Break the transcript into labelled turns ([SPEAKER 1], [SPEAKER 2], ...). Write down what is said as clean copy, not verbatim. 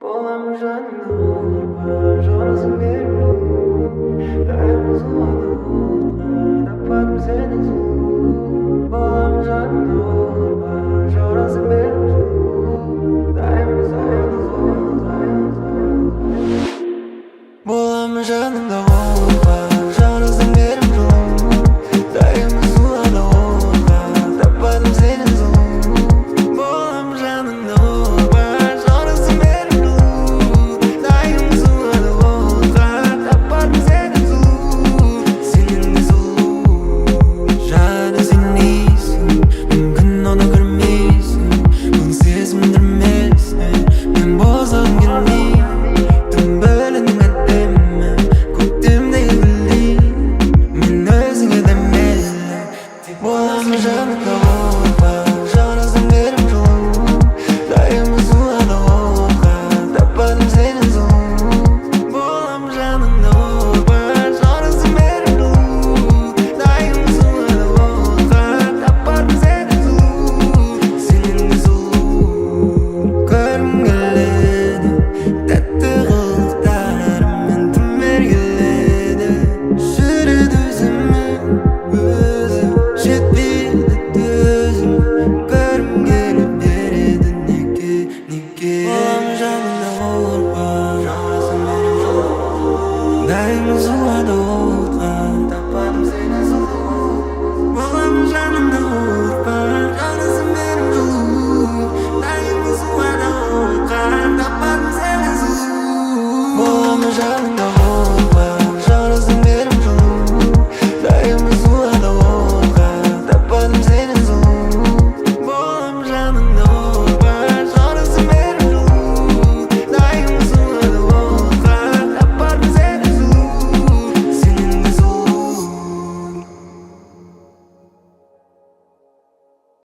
[SPEAKER 1] Bolam жанымда қорықпа, жарасың беріп дайым суады отқа, таппадым сені сұлу. Bolam жанымда қорықпа, жарасың беріп дайым суады отқа. Bolam жанымда қорықпа, жарасың беріп дайым суады отқа, таппадым сені сұлу. Bolam жанымда қорықпа, жарасың беріп дайым суады отқа, таппадым сені сұлу. Сенің де сұлу, жаны сенесің, мүмкін оны көрмейсің, бұл сезімдірмесің, мен босағым келмейді, тым бөлінің әдемі, көктемдегі гүлдей, мен өзіңе дәмелі. Болам жанымда қорықпа, жарасың беріп дайым суады отқа, таппадым сені сұлу. Болам жанымда қорықпа, жарасың беріп дайым суады отқа, таппадым сені сұлу. Сенің де сұлу, көргім келеді, тәтті қылықтарымен тым еркеледі. Жүреді өзімен өзі, жетпейді төзім, көргім келіп береді неге. Болам жанымда қорықпа, жарасың беріп дайым суады отқа, таппадым сені сұлу. Болам жанымда қорықпа, жарасың беріп дайым суады отқа, таппадым сені сұлу. Болам жанымда